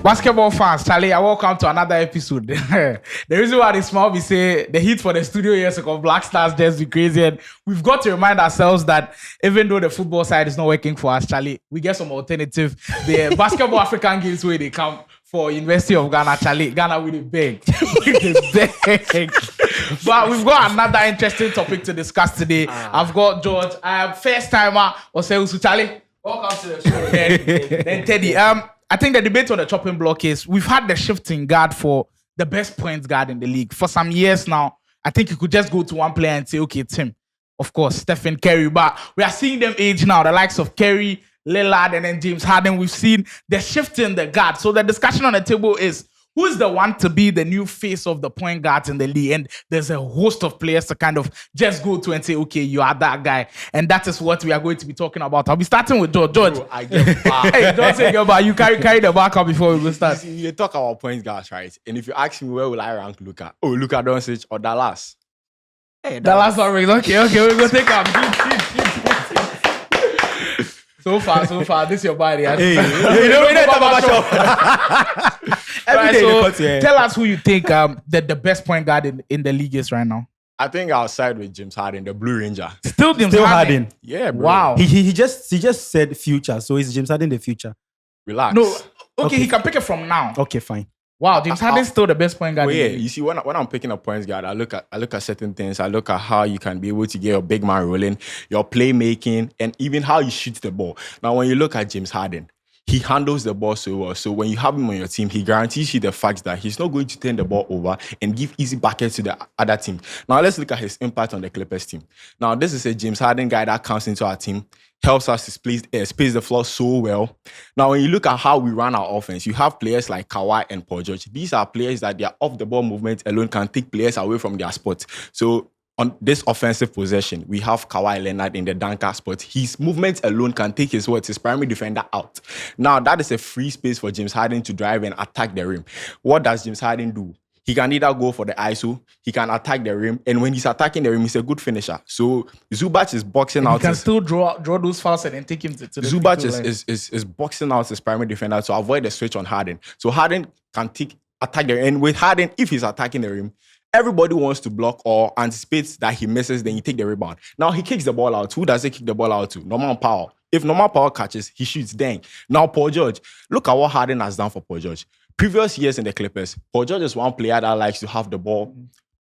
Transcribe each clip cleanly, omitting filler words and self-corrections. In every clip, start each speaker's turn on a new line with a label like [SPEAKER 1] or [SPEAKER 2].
[SPEAKER 1] Basketball fans, Charlie, welcome to another episode. The reason why they smile, we say the heat for the studio years ago, Black Stars just be crazy. And we've got to remind ourselves that even though the football side is not working for us, Charlie, we get some alternative. The basketball African games where they come for University of Ghana, Charlie. Ghana with a big. But we've got another interesting topic to discuss today. I've got George. I am first timer, Oseusu. Charlie, welcome to the show. Then Teddy. I think the debate on the chopping block is we've had the shifting guard for the best points guard in the league for some years now. I think you could just go to one player and say, okay, Tim, of course, Stephen Curry. But we are seeing them age now, the likes of Curry, Lillard, and then James Harden. We've seen the shift in the guard. So the discussion on the table is who is the one to be the new face of the point guards in the league? And there's a host of players to kind of just go to and say, okay, you are that guy. And that is what we are going to be talking about. I'll be starting with George. George.
[SPEAKER 2] Bro, I get back.
[SPEAKER 1] Hey, don't say get back. You carry the back up before we go start.
[SPEAKER 2] You talk about point guards, right? And if you ask me where will I rank Luka? Oh, Luka Doncic or Dallas?
[SPEAKER 1] Hey, Dallas already. Okay, we're going to take up. So far, this is your body.
[SPEAKER 2] Hey, you don't talk about
[SPEAKER 1] right, so tell us who you think the best point guard in the league is right now.
[SPEAKER 2] I think I'll side with James Harden, the Blue Ranger.
[SPEAKER 1] Still Harden.
[SPEAKER 2] Yeah, bro.
[SPEAKER 1] Wow.
[SPEAKER 3] He just said future, so is James Harden the future?
[SPEAKER 2] Relax.
[SPEAKER 1] No. Okay, he can pick it from now.
[SPEAKER 3] Okay, fine.
[SPEAKER 1] Wow, James Harden's still the best point guard.
[SPEAKER 2] Yeah, you see, when I'm picking a points guard, I look at certain things. I look at how you can be able to get your big man rolling, your playmaking, and even how you shoot the ball. Now, when you look at James Harden, he handles the ball so well. So when you have him on your team, he guarantees you the fact that he's not going to turn the ball over and give easy buckets to the other team. Now, let's look at his impact on the Clippers team. Now, this is a James Harden guy that comes into our team, helps us to space the floor so well. Now, when you look at how we run our offense, you have players like Kawhi and Paul George. These are players that their off-the-ball movement alone can take players away from their spot. So on this offensive possession, we have Kawhi Leonard in the dunker spot. His movement alone can take his primary defender out. Now, that is a free space for James Harden to drive and attack the rim. What does James Harden do? He can either go for the ISO, he can attack the rim, and when he's attacking the rim, he's a good finisher. So Zubac is boxing out.
[SPEAKER 1] He can still draw those fouls and then take him to the
[SPEAKER 2] Zubac is boxing out his primary defender to avoid the switch on Harden. So Harden can attack the rim. And with Harden, if he's attacking the rim, everybody wants to block or anticipates that he misses, then you take the rebound. Now he kicks the ball out. Who does he kick the ball out to? Norman Powell. If Norman Powell catches, he shoots. Dang. Now Paul George. Look at what Harden has done for Paul George. Previous years in the Clippers, Paul George is one player that likes to have the ball,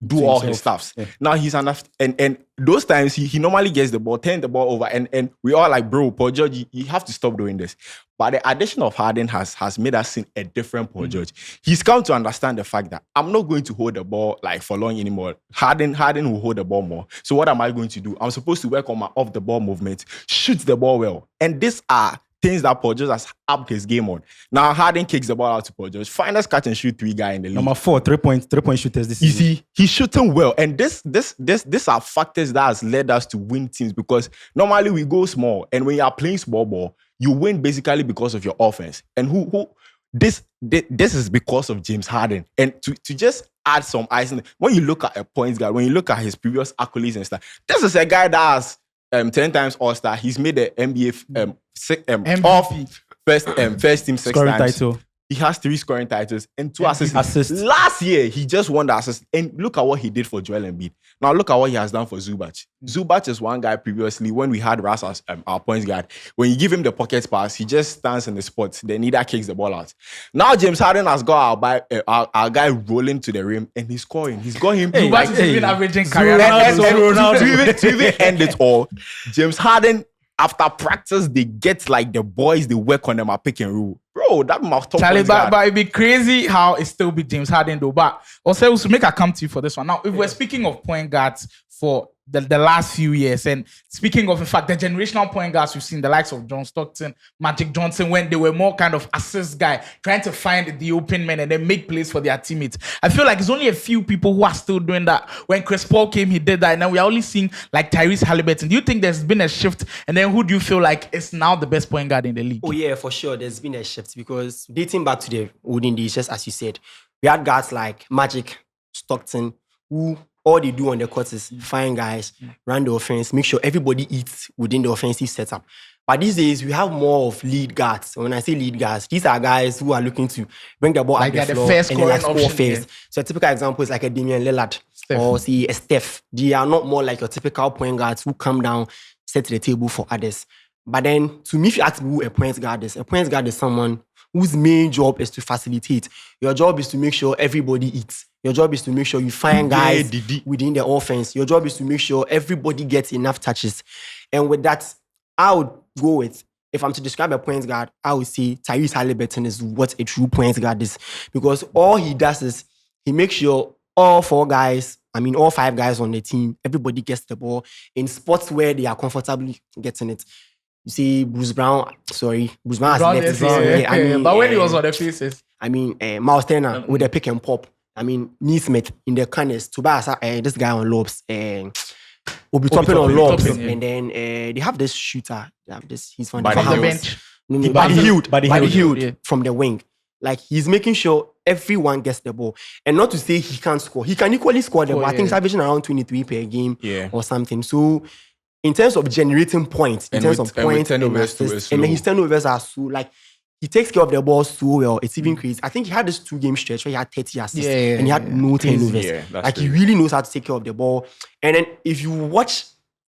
[SPEAKER 2] do all his stuffs. Yeah. Now he's and those times he normally gets the ball, turn the ball over, and we all like, bro, Paul George, you have to stop doing this. But the addition of Harden has made us see a different Paul George. He's come to understand the fact that I'm not going to hold the ball like for long anymore. Harden will hold the ball more. So what am I going to do? I'm supposed to work on my off the ball movement, shoot the ball well, and these are things that Paul George has upped his game on. Now Harden kicks the ball out to Paul George. Finest catch and shoot 3 guy in the league.
[SPEAKER 3] Number 4, 3-point shooters this season.
[SPEAKER 2] You see, he's shooting well. And these are factors that has led us to win teams because normally we go small. And when you are playing small ball, you win basically because of your offense. And this is because of James Harden. And to just add some ice in, when you look at a points guard, when you look at his previous accolades and stuff, this is a guy that has 10 times All-Star. He's made the NBA first team 6
[SPEAKER 3] scoring
[SPEAKER 2] times.
[SPEAKER 3] title.
[SPEAKER 2] He has 3 scoring titles and 2 assists. Last year, he just won the assist. And look at what he did for Joel Embiid. Now look at what he has done for Zubac. Zubac is one guy previously, when we had Russ as our points guard, when you give him the pocket pass, he just stands in the spot. Then either kicks the ball out. Now James Harden has got our guy rolling to the rim and he's scoring. He's got him.
[SPEAKER 1] Zubac is even averaging career.
[SPEAKER 2] To even end it all, James Harden, after practice, they get like the boys, they work on them at pick and roll. Bro, that must top.
[SPEAKER 1] Charlie, but it'd be crazy how it still be James Harden though. But also, to make a come to you for this one. Now, if we're speaking of point guards for the last few years, and speaking of, in fact, the generational point guards we've seen, the likes of John Stockton, Magic Johnson, when they were more kind of assist guy, trying to find the open men and then make plays for their teammates. I feel like it's only a few people who are still doing that. When Chris Paul came, he did that. And now we're only seeing like Tyrese Haliburton. Do you think there's been a shift? And then who do you feel like is now the best point guard in the league?
[SPEAKER 4] Oh yeah, for sure. There's been a shift because dating back to the olden days, just as you said, we had guys like Magic, Stockton, who all they do on the court is find guys, run the offense, make sure everybody eats within the offensive setup. But these days, we have more of lead guards. When I say lead guards, these are guys who are looking to bring the ball
[SPEAKER 1] Like
[SPEAKER 4] up the
[SPEAKER 1] they're the
[SPEAKER 4] floor
[SPEAKER 1] first
[SPEAKER 4] and then like
[SPEAKER 1] scoring
[SPEAKER 4] score
[SPEAKER 1] option,
[SPEAKER 4] first. So a typical example is like a Damian Lillard
[SPEAKER 1] Steph.
[SPEAKER 4] or say a Steph. They are not more like your typical point guards who come down, set the table for others. But then, to me, if you ask me who a point guard is someone whose main job is to facilitate. Your job is to make sure everybody eats. Your job is to make sure you find guys within the offense. Your job is to make sure everybody gets enough touches. And with that, I would go with, if I'm to describe a point guard, I would say Tyrese Haliburton is what a true point guard is. Because all he does is he makes sure all five guys on the team, everybody gets the ball in spots where they are comfortably getting it. You see, Bruce Brown has left his team.
[SPEAKER 1] But when he was on the faces,
[SPEAKER 4] Miles Turner with the pick and pop. Neesmith in the corners. Tobias, this guy on lobs. Obi Toppin on lobs. And then they have this shooter. They have this. He's from the bench. Buddy Hield from the wing. Like, he's making sure everyone gets the ball. And not to say he can't score. He can equally score the ball. I think he's averaging around 23 per game or something. So, in terms of generating points, and then his turnovers are so, like, he takes care of the ball so well. It's even crazy. I think he had this 2-game stretch where he had 30 assists and he had no turnovers. He really knows how to take care of the ball. And then if you watch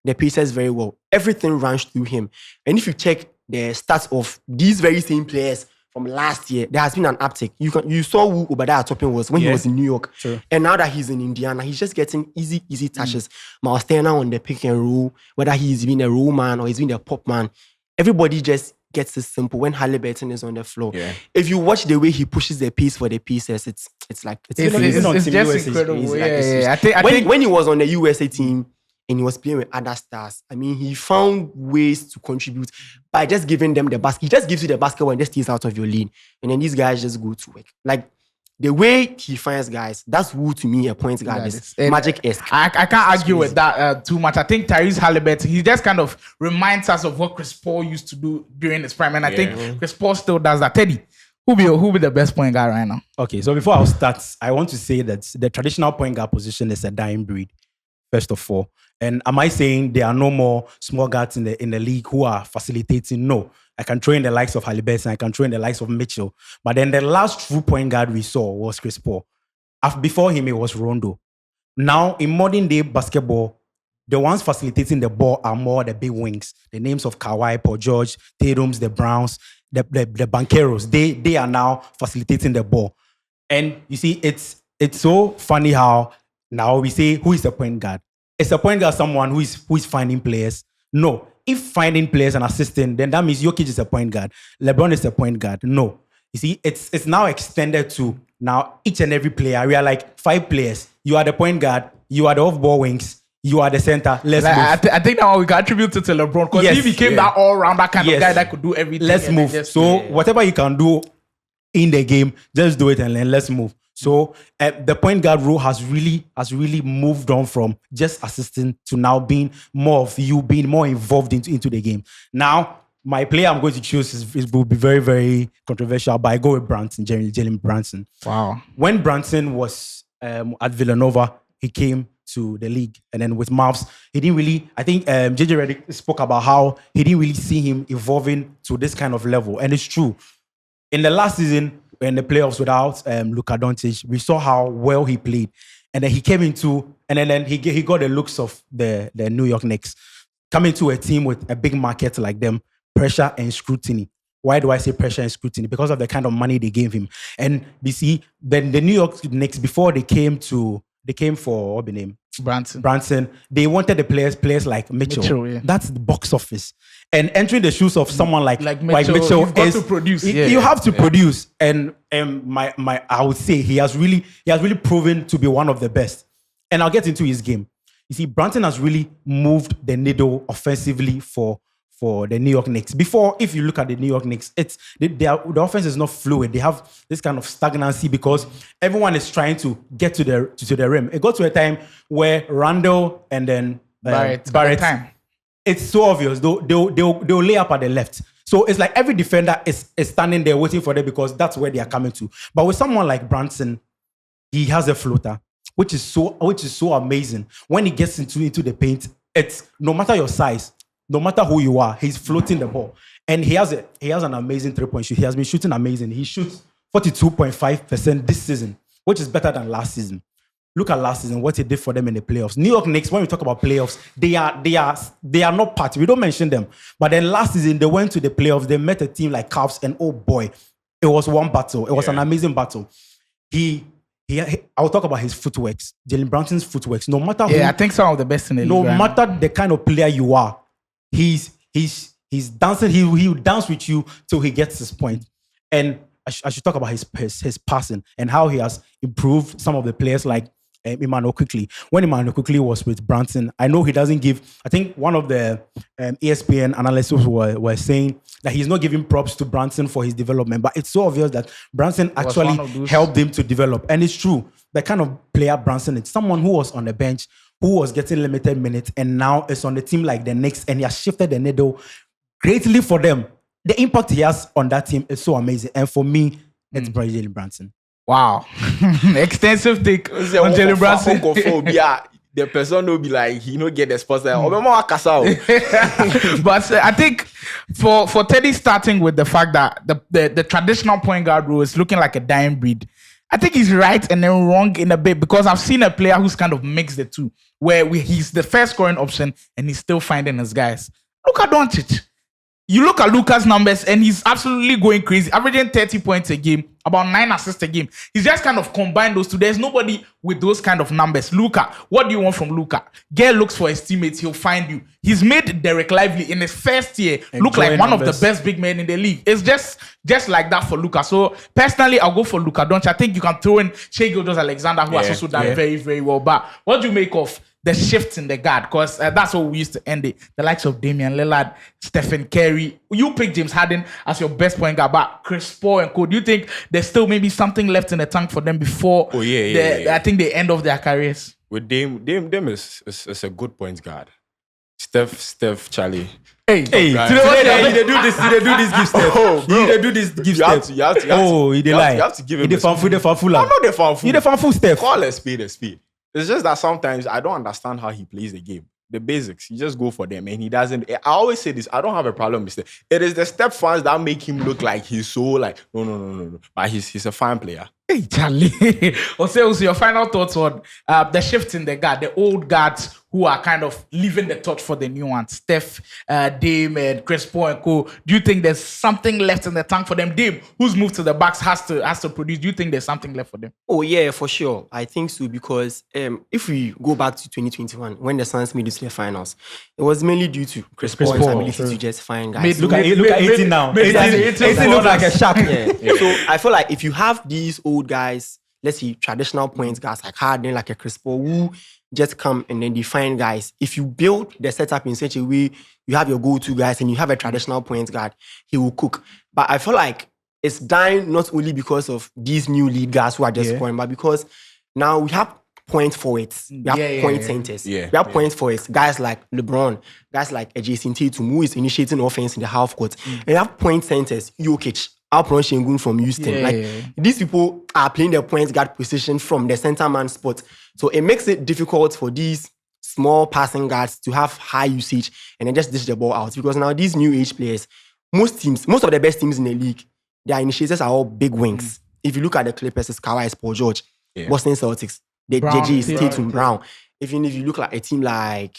[SPEAKER 4] the Pacers very well, everything runs through him. And if you check the stats of these very same players from last year, there has been an uptick. You saw who Obadiah Toppin was when he was in New York. True. And now that he's in Indiana, he's just getting easy touches. Miles Turner on the pick and roll, whether he's been a roll man or he's been a pop man, everybody just gets it simple when Haliburton is on the floor. Yeah. If you watch the way he pushes the pace for the pieces, it's just incredible. I think when he was on the USA team and he was playing with other stars, he found ways to contribute by just giving them the basket. He just gives you the basketball and just stays out of your lane. And then these guys just go to work. Like, the way he finds guys, that's who, to me, a point guard is. Magic-esque.
[SPEAKER 1] I can't argue with that too much. I think Tyrese Haliburton, he just kind of reminds us of what Chris Paul used to do during his prime. And I think Chris Paul still does that. Teddy, who be the best point guard right now?
[SPEAKER 3] Okay, so before I start, I want to say that the traditional point guard position is a dying breed, first of all. And am I saying there are no more small guards in the league who are facilitating? No. I can throw in the likes of Haliburton, I can throw in the likes of Mitchell. But then the last true point guard we saw was Chris Paul. Before him, it was Rondo. Now, in modern day basketball, the ones facilitating the ball are more the big wings. The names of Kawhi, Paul George, Tatums, the Browns, the Banqueros. They are now facilitating the ball. And you see, it's so funny how now we say, who is a point guard? Is a point guard someone who is finding players? No. If finding players and assisting, then that means Jokic is a point guard. LeBron is a point guard. No. You see, it's now extended to now each and every player. We are like 5 players. You are the point guard. You are the off-ball wings. You are the center. Let's move.
[SPEAKER 1] I think that one we can attribute it to LeBron because he became that all-rounder kind of guy that could do everything.
[SPEAKER 3] Let's move. Whatever you can do in the game, just do it and then let's move. So the point guard role has really moved on from just assisting to now being more of you, being more involved into the game. Now, my player I'm going to choose will be very, very controversial, but I go with Brunson, Jalen Brunson.
[SPEAKER 1] Wow.
[SPEAKER 3] When Brunson was at Villanova, he came to the league. And then with Mavs, he didn't really, I think JJ Redick spoke about how he didn't really see him evolving to this kind of level. And it's true. In the last season, in the playoffs without Luka Doncic, we saw how well he played. And then he came into, and then he got the looks of the New York Knicks. Coming to a team with a big market like them, pressure and scrutiny. Why do I say pressure and scrutiny? Because of the kind of money they gave him. And you see, then the New York Knicks, before they came for, what the name? Brunson. They wanted the players like Mitchell. Yeah. That's the box office. And entering the shoes of someone like Mitchell
[SPEAKER 1] you've got to produce.
[SPEAKER 3] You have to produce. And I would say he has really proven to be one of the best. And I'll get into his game. You see, Brunson has really moved the needle offensively for the New York Knicks. Before, if you look at the New York Knicks, the offense is not fluid. They have this kind of stagnancy because everyone is trying to get to the rim. It got to a time where Randall and then Barrett it's so obvious. They'll lay up at the left. So it's like every defender is standing there waiting for them because that's where they are coming to. But with someone like Brunson, he has a floater, which is so amazing. When he gets into the paint, it's no matter your size, no matter who you are, he's floating the ball. And he has an amazing 3-point shoot. He has been shooting amazing. He shoots 42.5% this season, which is better than last season. Look at last season, what he did for them in the playoffs. New York Knicks, when we talk about playoffs, they are not part. We don't mention them. But then last season, they went to the playoffs. They met a team like Cavs, and oh boy, it was one battle. It was an amazing battle. I'll talk about his footworks, Jalen Brunson's footworks. No matter who,
[SPEAKER 1] I think some of the best in the league.
[SPEAKER 3] no matter the kind of player you are, he's dancing. He will dance with you till he gets his point. And I should talk about his passing and how he has improved some of the players like Emmanuel Quickly. When Emmanuel Quickly was with Brunson, I know he doesn't give. I think one of the ESPN analysts were saying that he's not giving props to Brunson for his development, but it's so obvious that Brunson actually helped him to develop. And it's true. The kind of player Brunson is, someone who was on the bench, who was getting limited minutes, and now is on the team like the Knicks, and he has shifted the needle greatly for them. The impact he has on that team is so amazing. And for me, it's Jalen Brunson.
[SPEAKER 1] Wow. Extensive take on Jalen Brunson.
[SPEAKER 2] The person will be like, he don't get the spots there.
[SPEAKER 1] But I think for Teddy starting with the fact that the traditional point guard role is looking like a dying breed, I think he's right and then wrong in a bit, because I've seen a player who's kind of mixed the two, where he's the first scoring option and he's still finding his guys. Luka Doncic. You look at Luka's numbers and he's absolutely going crazy, averaging 30 points a game, about 9 assists a game. He's just kind of combined those two. There's nobody with those kind of numbers. Luka, what do you want from Luka? Gale looks for his teammates. He'll find you. He's made Derek Lively in his first year look like one of the best big men in the league. It's just like that for Luka. So personally, I'll go for Luka Doncic. I think you can throw in Shai Gilgeous-Alexander, who has also done very, very well. But what do you make of the shifts in the guard? Because that's what we used to end it. The likes of Damian Lillard, Stephen Curry. You pick James Harden as your best point guard, but Chris Paul and co. Do you think there's still maybe something left in the tank for them before I think the end of their careers?
[SPEAKER 2] With Dame is a good point guard. Steph, Charlie.
[SPEAKER 3] Hey, today they do this gift step. Oh, bro. They do this gift step.
[SPEAKER 2] You have to give him
[SPEAKER 3] the fanful.
[SPEAKER 2] I'm not the fanful.
[SPEAKER 3] He the fanful Steph.
[SPEAKER 2] Call a spade a spade. It's just that sometimes I don't understand how he plays the game. The basics, you just go for them, and he doesn't. I always say this, I don't have a problem with Steph. It is the Steph fans that make him look like he's so like, no. But he's a fine player.
[SPEAKER 1] Hey, Charlie. Also, your final thoughts on the shift in the guard, the old guards who are kind of leaving the torch for the new ones, Steph, Dame, and Chris Paul and co. Do you think there's something left in the tank for them? Dame, who's moved to the Bucks, has to produce. Do you think there's something left for them?
[SPEAKER 4] Oh yeah, for sure. I think so, because if we go back to 2021, when the Suns made it to the finals, it was mainly due to Chris Paul's ability to just find guys.
[SPEAKER 3] Look at 18 now. 18 looks like a shark.
[SPEAKER 4] Yeah. So I feel like if you have these old guys, let's see, traditional points guys like Harden, like a Chris Paul, who just come and then define guys. If you build the setup in such a way, you have your go-to guys and you have a traditional point guard, he will cook. But I feel like it's dying not only because of these new lead guys who are just scoring, but because now we have point forwards, we have point centers, we have point forwards, guys like LeBron, guys like Jason Tatum, who is initiating offense in the half court, and you have point centers, Jokic, Alpron Şengün from Houston. These people are playing their point guard position from the center man spot. So it makes it difficult for these small passing guards to have high usage and then just dish the ball out. Because now these new age players, most of the best teams in the league, their initiators are all big wings. If you look at the Clippers, it's Kawhi, it's Paul George, Boston Celtics, the JJ, Tatum, Brown. Even if you look at a team like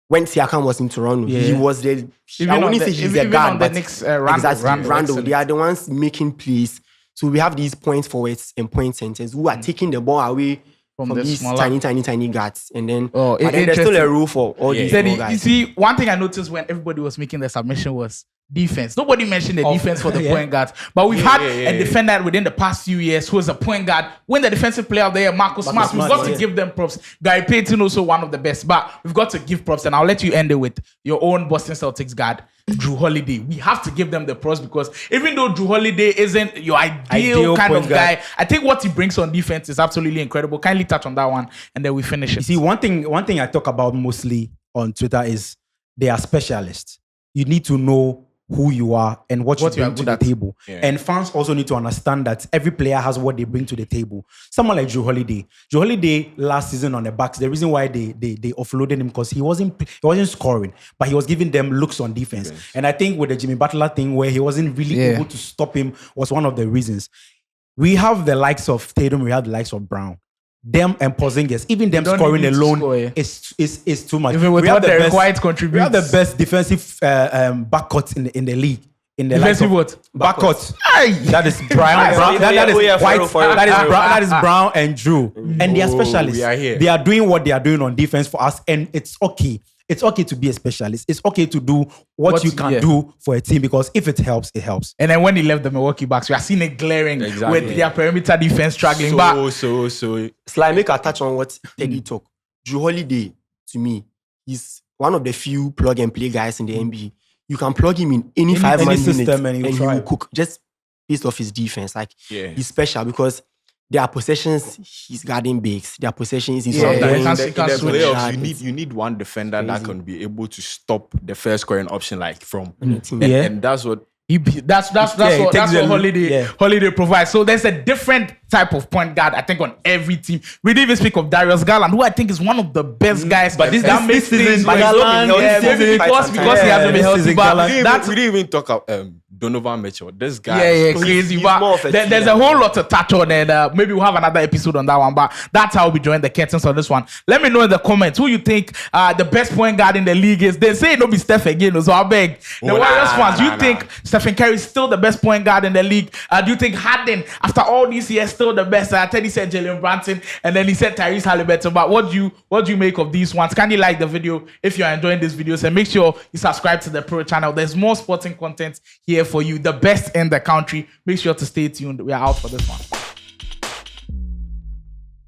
[SPEAKER 4] when Siakam was in Toronto, he was the. I wouldn't say he's the guard, but Randall. They are the ones making plays. So we have these point forwards and point centers who are taking the ball away from these tiny guards, and then there's still a rule for all these small guys.
[SPEAKER 1] You see, one thing I noticed when everybody was making the submission was defense. Nobody mentioned the defense for the point guards, but we've had a defender within the past few years who is a point guard. When the defensive player of the year, Marcus Smart, we've got to give them props. Gary Payton also one of the best, but we've got to give props, and I'll let you end it with your own Boston Celtics guard, Drew Holiday. We have to give them the props, because even though Drew Holiday isn't your ideal kind of guy, I think what he brings on defense is absolutely incredible. Kindly touch on that one, and then we finish it.
[SPEAKER 3] You see, one thing I talk about mostly on Twitter is they are specialists. You need to know who you are and what you
[SPEAKER 1] What you are
[SPEAKER 3] bring to
[SPEAKER 1] good
[SPEAKER 3] the
[SPEAKER 1] at.
[SPEAKER 3] table.
[SPEAKER 2] Yeah.
[SPEAKER 3] And fans also need to understand that every player has what they bring to the table. Someone like Drew Holiday. Drew Holiday last season on the Bucks, the reason why they offloaded him because he wasn't scoring, but he was giving them looks on defense. And I think with the Jimmy Butler thing where he wasn't really able to stop him was one of the reasons. We have the likes of Tatum, we have the likes of Brown. Them and Porzingis, even them
[SPEAKER 1] don't
[SPEAKER 3] scoring
[SPEAKER 1] need to
[SPEAKER 3] alone
[SPEAKER 1] score, yeah.
[SPEAKER 3] is too much.
[SPEAKER 1] Even with
[SPEAKER 3] We have
[SPEAKER 1] what
[SPEAKER 3] the
[SPEAKER 1] the
[SPEAKER 3] best-
[SPEAKER 1] required
[SPEAKER 3] We
[SPEAKER 1] contributes.
[SPEAKER 3] have the best defensive backcourt in the league. In the likes
[SPEAKER 1] Defensive
[SPEAKER 3] of-
[SPEAKER 1] what?
[SPEAKER 3] Backcourt.
[SPEAKER 1] Aye.
[SPEAKER 3] That is Brown. That is Brown. That is Brown and Drew, and they are specialists.
[SPEAKER 2] we are here.
[SPEAKER 3] They are doing what they are doing on defense for us, and it's okay. It's okay to be a specialist. It's okay to do what you can do for a team because if it helps, it helps.
[SPEAKER 1] And then when he left the Milwaukee Bucks, we are seeing it glaring
[SPEAKER 2] Exactly.
[SPEAKER 1] with their perimeter defense struggling. But
[SPEAKER 2] So
[SPEAKER 4] Sly, make a touch on what Teddy talk. Drew Holiday, to me, he's one of the few plug and play guys in the NBA. You can plug him in any 5-man
[SPEAKER 3] any
[SPEAKER 4] unit
[SPEAKER 3] system and
[SPEAKER 4] and
[SPEAKER 3] he'll
[SPEAKER 4] he
[SPEAKER 3] try.
[SPEAKER 4] will cook just based off his defense. Like
[SPEAKER 2] Yeah.
[SPEAKER 4] he's special because there are possessions he's guarding bigs. There are possessions he's
[SPEAKER 1] Yeah,
[SPEAKER 4] sometimes
[SPEAKER 1] yeah.
[SPEAKER 2] in
[SPEAKER 1] You can't
[SPEAKER 2] the
[SPEAKER 1] switch.
[SPEAKER 2] playoffs, you need one defender that
[SPEAKER 4] Crazy.
[SPEAKER 2] can be able to stop the first scoring option like from.
[SPEAKER 3] Yeah.
[SPEAKER 2] And that's what
[SPEAKER 1] that's
[SPEAKER 3] Yeah, it
[SPEAKER 1] what
[SPEAKER 3] takes the-
[SPEAKER 1] Holiday Holiday provides. So there's a different type of point guard, I think, on every team. We didn't even speak of Darius Garland, who I think is one of the best guys.
[SPEAKER 3] But this
[SPEAKER 1] makes
[SPEAKER 3] season,
[SPEAKER 1] things
[SPEAKER 3] but
[SPEAKER 1] work.
[SPEAKER 3] Garland,
[SPEAKER 1] Yeah,
[SPEAKER 3] this
[SPEAKER 1] maybe
[SPEAKER 3] season,
[SPEAKER 1] because he hasn't been
[SPEAKER 3] this
[SPEAKER 1] healthy.
[SPEAKER 3] season,
[SPEAKER 1] But
[SPEAKER 3] Garland-
[SPEAKER 1] that's
[SPEAKER 2] we didn't even talk about Donovan Mitchell. This guy,
[SPEAKER 1] crazy.
[SPEAKER 4] he's
[SPEAKER 1] But
[SPEAKER 4] more of a
[SPEAKER 1] there's a
[SPEAKER 4] killer.
[SPEAKER 1] whole lot to touch on, and maybe we'll have another episode on that one. But that's how we join the curtains on this one. Let me know in the comments who you think the best point guard in the league is. They say it'll be Steph again, so I beg. The
[SPEAKER 2] Oh,
[SPEAKER 1] Warriors
[SPEAKER 2] nah,
[SPEAKER 1] fans,
[SPEAKER 2] nah,
[SPEAKER 1] you
[SPEAKER 2] nah,
[SPEAKER 1] think Stephen Curry is still the best point guard in the league? Do you think Harden, after all these years, still the best? Teddy said Jalen Brunson, and then he said Tyrese Haliburton. But what do you make of these ones? Can you like the video if you are enjoying these videos? And make sure you subscribe to the Prrrr channel. There's more sporting content here for you, the best in the country. Make sure to stay tuned. We are out for this one.